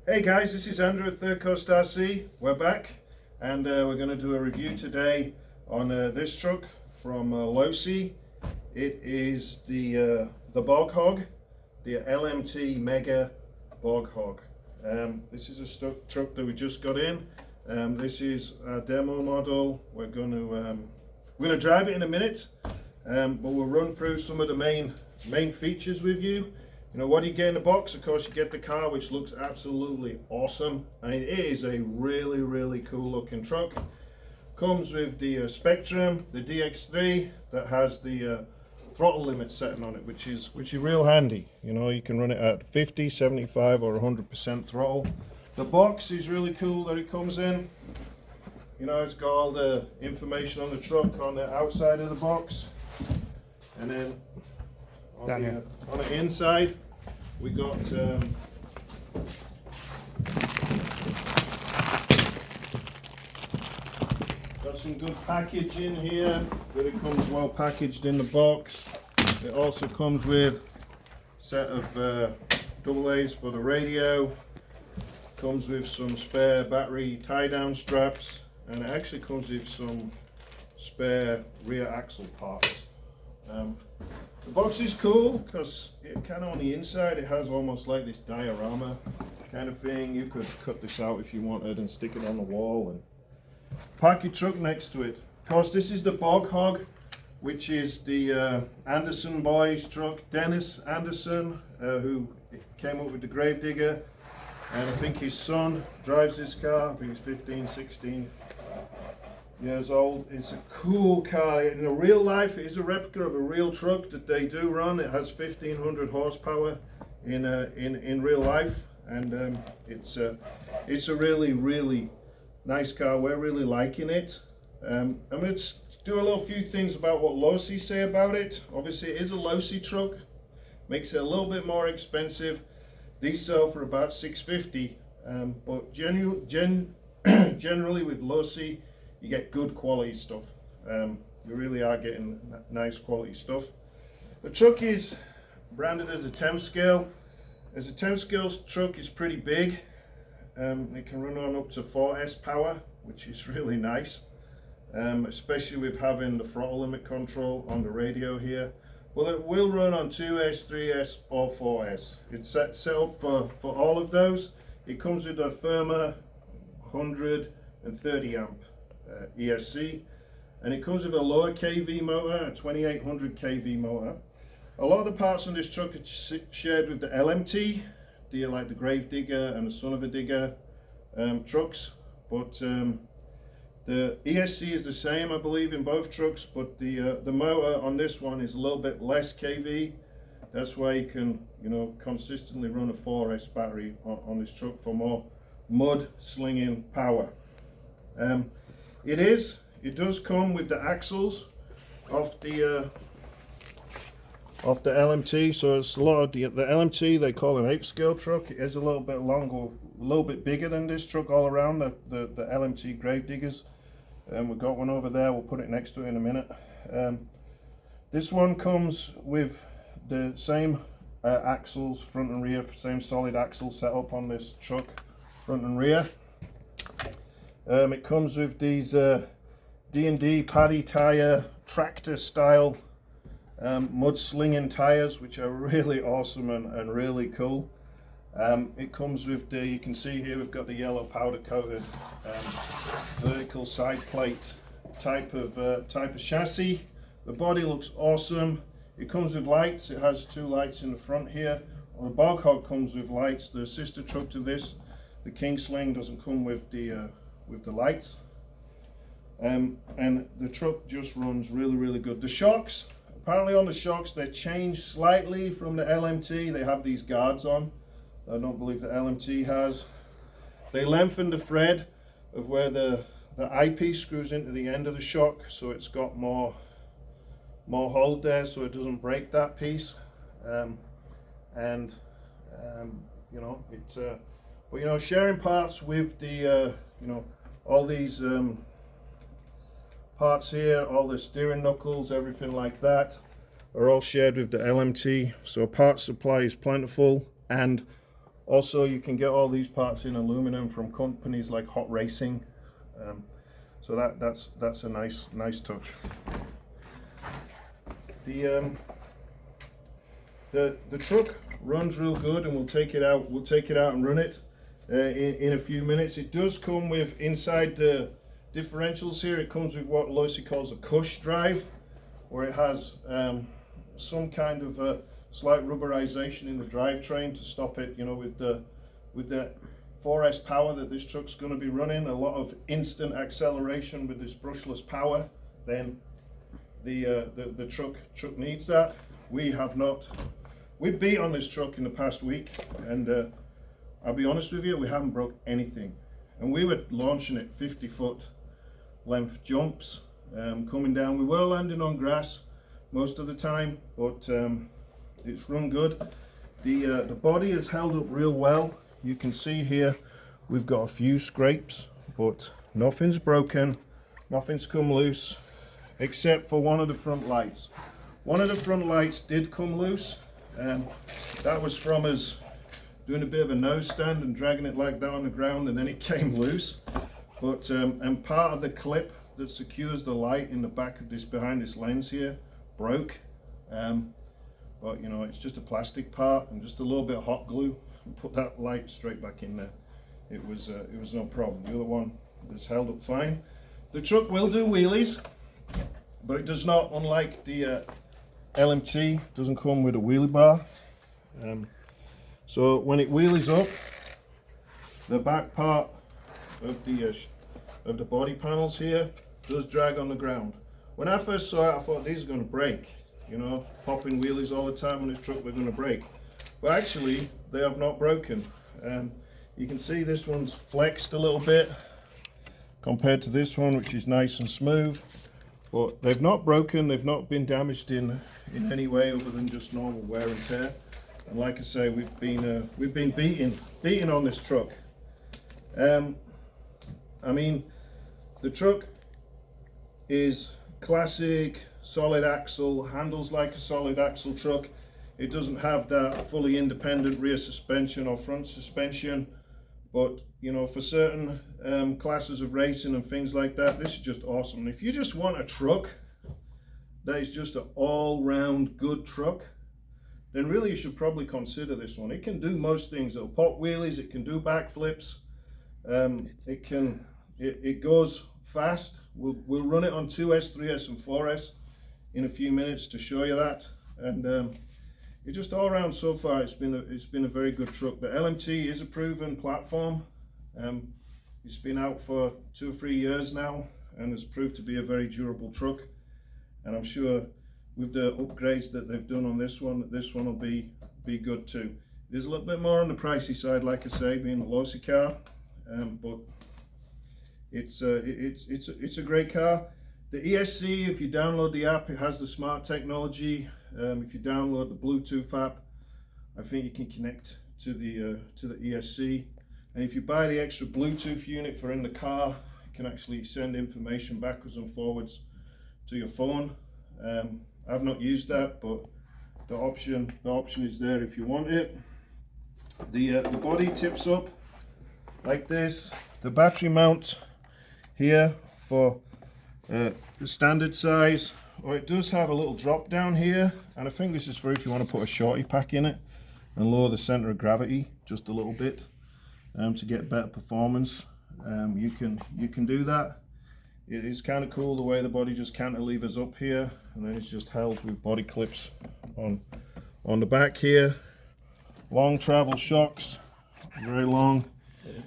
Hey guys, this is Andrew at Third Coast RC. We're back and we're going to do a review today on this truck from Losi. It is the Bog Hog, the LMT Mega Bog Hog. This is a truck that we just got in. This is our demo model. We're going to drive it in a minute, but we'll run through some of the main features with you. You know, what do you get in the box? Of course, you get the car, which looks absolutely awesome. I mean, it is a really cool looking truck. Comes with the Spectrum, the DX3, that has the throttle limit setting on it, which is real handy. You know, you can run it at 50, 75 or 100% throttle. The box is really cool that it comes in. You know, it's got all the information on the truck on the outside of the box, and then on the inside we got some good packaging here, but it comes well packaged in the box. It also comes with a set of AA's for the radio, comes with some spare battery tie down straps, and it actually comes with some spare rear axle parts. The box is cool because it kind of on the inside it has almost like this diorama kind of thing. You could cut this out if you wanted and stick it on the wall and park your truck next to it. Of course, this is the Bog Hog, which is the Anderson boys truck. Dennis Anderson, who came up with the Gravedigger, and I think his son drives this car. I think he's 15, 16 years old. It's a cool car. In real life, it is a replica of a real truck that they do run. It has 1500 horsepower in real life, and it's a really nice car. We're really liking it. I'm going to do a little few things about what Losi say about it. Obviously, it is a Losi truck, makes it a little bit more expensive. These sell for about $650, but generally with Losi, you get good quality stuff. You really are getting nice quality stuff. The truck is branded as a 10 scale. As a 10 scale truck is pretty big. It can run on up to 4S power, which is really nice, especially with having the throttle limit control on the radio here. Well, it will run on 2S, 3S or 4S. It's set up for all of those. It comes with a firmer 130 amp ESC, and it comes with a lower kV motor, a 2800 kV motor. A lot of the parts on this truck are shared with the LMT, like the Gravedigger and the Son of a Digger trucks, but the ESC is the same, I believe, in both trucks, but the motor on this one is a little bit less kV. That's why you can, you know, consistently run a 4S battery on this truck for more mud slinging power. It does come with the axles off the LMT, so it's a lot of the LMT. They call an 8 scale truck. It is a little bit longer, a little bit bigger than this truck all around, the LMT Gravediggers. We've got one over there. We'll put it next to it in a minute. This one comes with the same axles, front and rear, same solid axle set up on this truck, front and rear. It comes with these D&D paddy tire tractor style mud slinging tires, which are really awesome and really cool. It comes with you can see here we've got the yellow powder coated vertical side plate type of chassis. The body looks awesome. It comes with lights. It has 2 lights in the front here. Well, the Bog Hog comes with lights. The sister truck to this, the King Sling, doesn't come with the lights. And the truck just runs really good. The shocks, apparently on the shocks, they changed slightly from the LMT. They have these guards on. I don't believe the LMT has. They lengthened the thread of where the eyepiece screws into the end of the shock, so it's got more hold there, so it doesn't break that piece. You know, it's but you know, sharing parts with the you know, all these parts here, all the steering knuckles, everything like that, are all shared with the LMT. So parts supply is plentiful, and Also, you can get all these parts in aluminum from companies like Hot Racing, so that's a nice touch. The truck runs real good, and we'll take it out and run it in a few minutes. It does come with, inside the differentials here, it comes with what Losi calls a cush drive, where it has some kind of slight rubberization in the drivetrain to stop it, you know, with the 4S power that this truck's going to be running, a lot of instant acceleration with this brushless power, then the truck needs that. We've beat on this truck in the past week, and I'll be honest with you, we haven't broke anything. And we were launching it 50-foot length jumps, coming down. We were landing on grass most of the time, but it's run good. The body is held up real well. You can see here we've got a few scrapes, but nothing's broken, nothing's come loose, except for one of the front lights. One of the front lights did come loose. That was from us doing a bit of a nose stand and dragging it like that on the ground, and then it came loose. But and part of the clip that secures the light in the back of this, behind this lens here, broke. But you know, it's just a plastic part and just a little bit of hot glue, and put that light straight back in there. It was no problem. The other one is held up fine. The truck will do wheelies, but it does not, unlike the LMT, doesn't come with a wheelie bar. So when it wheelies up, the back part of the body panels here does drag on the ground. When I first saw it, I thought these are going to break. You know, popping wheelies all the time on this truck, they're going to break. But actually, they have not broken. You can see this one's flexed a little bit compared to this one, which is nice and smooth. But they've not broken, they've not been damaged in any way other than just normal wear and tear. And like I say, we've been beating on this truck. I mean, the truck is classic solid axle, handles like a solid axle truck. It doesn't have that fully independent rear suspension or front suspension, but you know, for certain classes of racing and things like that, this is just awesome. If you just want a truck that is just an all-round good truck, then really you should probably consider this one. It can do most things. It'll pop wheelies, it can do backflips, it goes fast. We'll run it on 2S, 3S and 4S in a few minutes to show you that. And it just all around so far, it's been a very good truck. The LMT is a proven platform. It's been out for 2 or 3 years now and has proved to be a very durable truck. And I'm sure with the upgrades that they've done on this one will be good too. It is a little bit more on the pricey side, like I say, being a Losi car, but it's a great car. The ESC, if you download the app, it has the smart technology. If you download the Bluetooth app, I think you can connect to the ESC. And if you buy the extra Bluetooth unit for in the car, you can actually send information backwards and forwards to your phone. I've not used that, but the option is there if you want it. The body tips up like this. The battery mount here for the standard size, or it does have a little drop down here, and I think this is for if you want to put a shorty pack in it and lower the center of gravity just a little bit to get better performance. You can do that. It is kind of cool the way the body just cantilevers up here, and then it's just held with body clips on the back here. Long travel shocks, very long.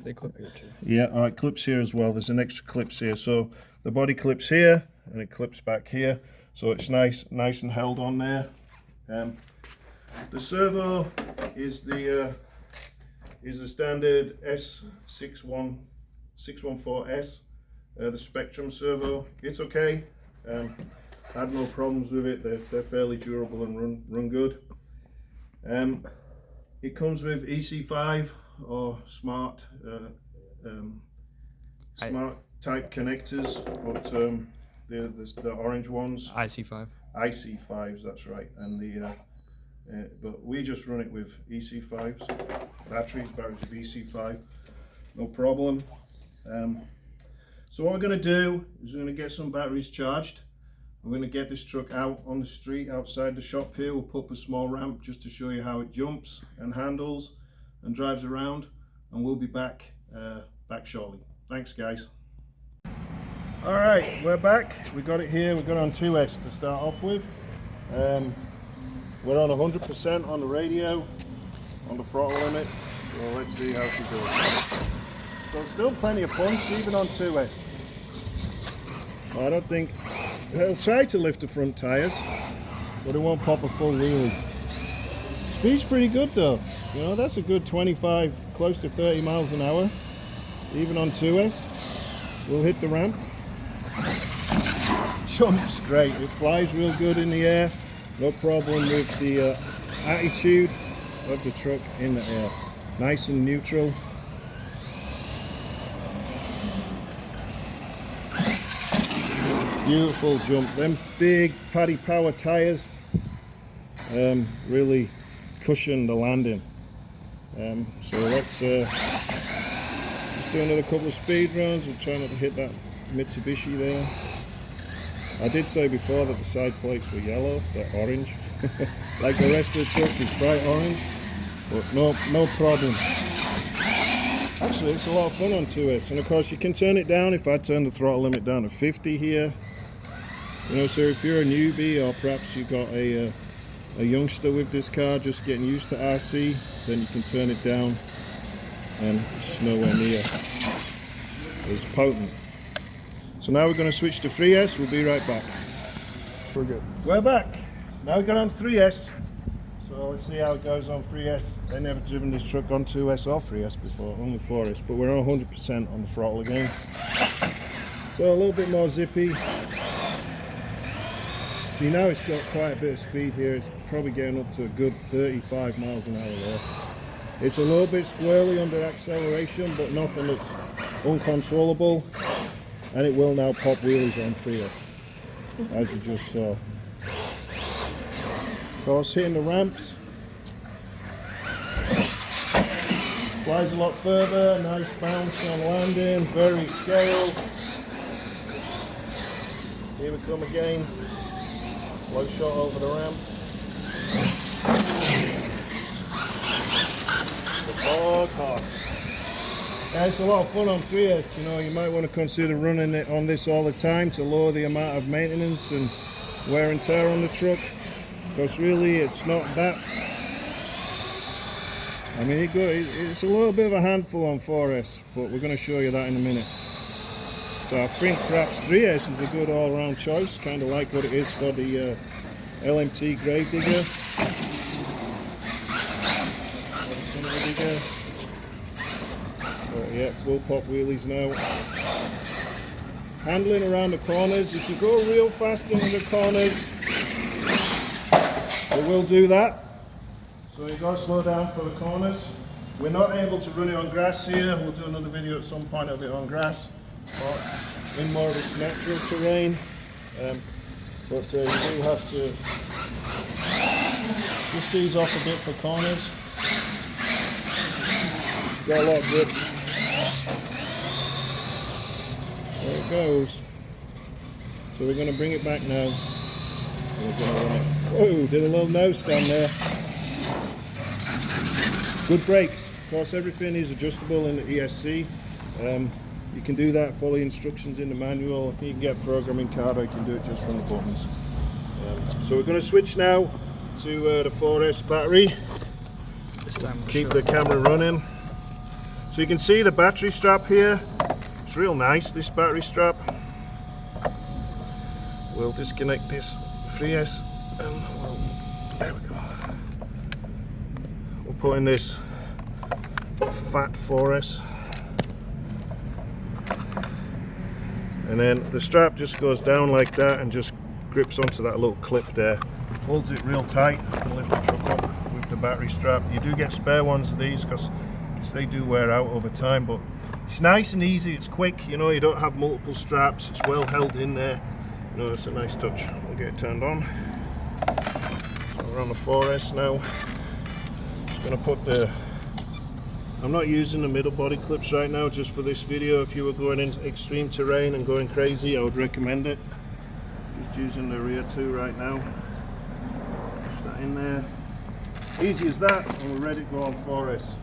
They clip here too. Yeah, it clips here as well. There's an extra clips here, so the body clips here and it clips back here, so it's nice and held on there. The servo is the standard S614S, the Spectrum servo. It's okay. I had no problems with it. They're fairly durable and run good. It comes with EC5 or smart type connectors, but the orange ones. IC5. IC5s, that's right. And but we just run it with EC5s. batteries VC5, no problem. So what we're going to do is we're going to get some batteries charged. I'm going to get this truck out on the street outside the shop here. We'll put up a small ramp just to show you how it jumps and handles and drives around, and we'll be back shortly. Thanks guys. Alright, we're back. We got it here. We got it on 2S to start off with. We're on 100% on the radio, on the throttle limit, so let's see how she goes. So still plenty of punch even on 2S. I don't think it'll try to lift the front tyres, but it won't pop a full wheelie. Speed's pretty good though. You know, that's a good 25, close to 30 miles an hour, even on 2S. We'll hit the ramp. Jumps great. It flies real good in the air. No problem with the attitude of the truck in the air. Nice and neutral. Beautiful jump. Them big Paddy Power tyres really cushion the landing. So let's just do another couple of speed runs. We'll try not to hit that Mitsubishi there. I did say before that the side plates were yellow, they're orange. Like the rest of the truck is bright orange, but no problem. Actually, it's a lot of fun on 2S, and of course you can turn it down. If I turn the throttle limit down to 50 here, you know, so if you're a newbie or perhaps you've got a youngster with this car just getting used to RC, then you can turn it down and it's nowhere near as potent. So now we're going to switch to 3S. We'll be right back. We're good. We're back. Now we've got on 3S. So let's see how it goes on 3S. I've never driven this truck on 2S or 3S before, only 4S, but we're on 100% on the throttle again. So a little bit more zippy. See, now it's got quite a bit of speed here. It's probably getting up to a good 35 miles an hour there. It's a little bit squirrely under acceleration, but nothing that's uncontrollable. And it will now pop wheelies on 3S, as you just saw. Of course, hitting the ramps. Flies a lot further, nice bounce on landing, very scale. Here we come again. Low shot over the ramp. The Bog Hog. Yeah, it's a lot of fun on 3S. You know, you might want to consider running it on this all the time to lower the amount of maintenance and wear and tear on the truck. Because really, it's not that. I mean, it's a little bit of a handful on 4S, but we're going to show you that in a minute. So I think perhaps 3S is a good all-round choice, kind of like what it is for the LMT grave digger. But yeah, we'll pop wheelies now. Handling around the corners. If you go real fast into the corners, it will do that. So you've got to slow down for the corners. We're not able to run it on grass here. We'll do another video at some point of it on grass, or in more of its natural terrain. But you do have to just ease off a bit for corners. Got a lot of grip. There it goes. So we're going to bring it back now. We're going to run it. Whoa, did a little nose stand there. Good brakes. Of course, everything is adjustable in the ESC. You can do that, follow the instructions in the manual. I think you can get a programming card, or you can do it just from the buttons. So we're going to switch now to the 4S battery. This time keep the camera running. So you can see the battery strap here. It's real nice, this battery strap. We'll disconnect this 3S and there we go. We'll put in this fat 4S. And then the strap just goes down like that and just grips onto that little clip there. Holds it real tight. You can lift the truck up with the battery strap. You do get spare ones of these because they do wear out over time, but it's nice and easy, it's quick, you know, you don't have multiple straps, it's well held in there. You know, it's a nice touch. We'll get it turned on. So we're on the 4S now. Just going to put the I'm not using the middle body clips right now just for this video. If you were going into extreme terrain and going crazy, I would recommend it. Just using the rear two right now. Push that in there. Easy as that, and we're ready to go on 4S.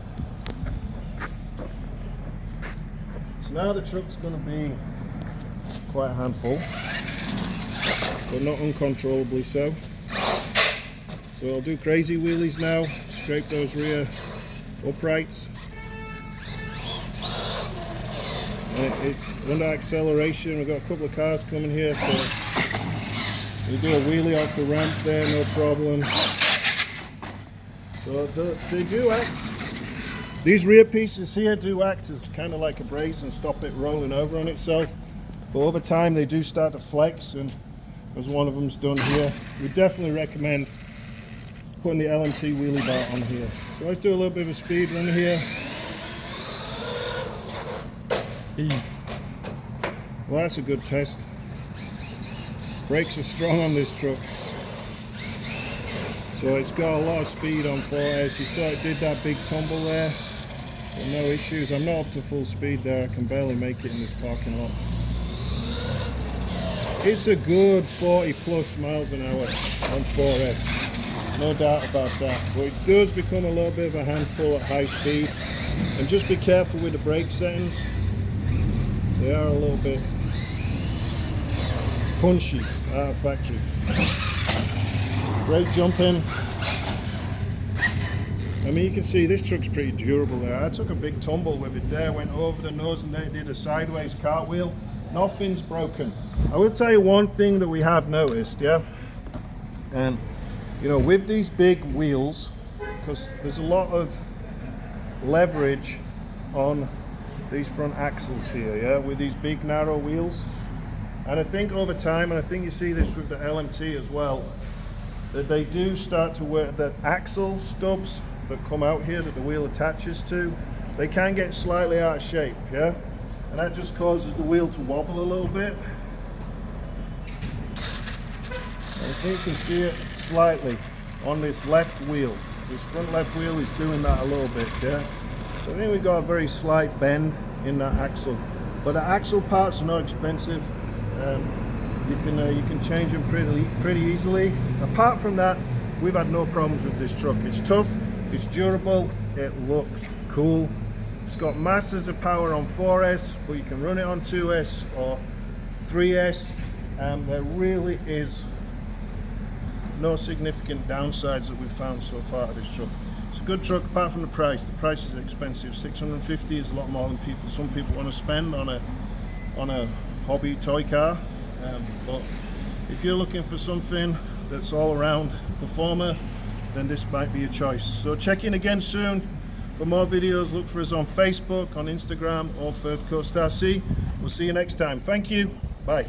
So now the truck's going to be quite a handful, but not uncontrollably so. So I'll do crazy wheelies now, scrape those rear uprights. And it's under acceleration. We've got a couple of cars coming here, so we do a wheelie off the ramp there, no problem. So they do act, these rear pieces here do act as kind of like a brace and stop it rolling over on itself. But over time they do start to flex, and as one of them's done here, we definitely recommend putting the LMT wheelie bar on here. So let's do a little bit of a speed run here. Well, that's a good test. Brakes are strong on this truck. So it's got a lot of speed on 4S. You saw it did that big tumble there, but no issues. I'm not up to full speed there. I can barely make it in this parking lot. It's a good 40 plus miles an hour on 4S. No doubt about that. But it does become a little bit of a handful at high speed. And just be careful with the brake settings. They are a little bit punchy out of factory. Brake jumping. I mean, you can see this truck's pretty durable there. I took a big tumble with it there, went over the nose and then it did a sideways cartwheel. Nothing's broken. I will tell you one thing that we have noticed, yeah? And, you know, with these big wheels, because there's a lot of leverage on these front axles here, yeah, with these big narrow wheels. And I think over time, and I think you see this with the LMT as well, that they do start to wear the axle stubs that come out here that the wheel attaches to, they can get slightly out of shape, yeah? And that just causes the wheel to wobble a little bit. I think you can see it slightly on this left wheel. This front left wheel is doing that a little bit, yeah? So I think we've got a very slight bend in that axle. But the axle parts are not expensive. You can change them pretty easily. Apart from that, we've had no problems with this truck. It's tough, it's durable, it looks cool. It's got masses of power on 4S, but you can run it on 2S or 3S. There really is no significant downsides that we've found so far to this truck. It's a good truck apart from the price. The price is expensive. $650 is a lot more than some people want to spend on a hobby toy car. But if you're looking for something that's all around performer, then this might be a choice. So check in again soon for more videos. Look for us on Facebook, on Instagram, or Third Coast RC. We'll see you next time. Thank you. Bye.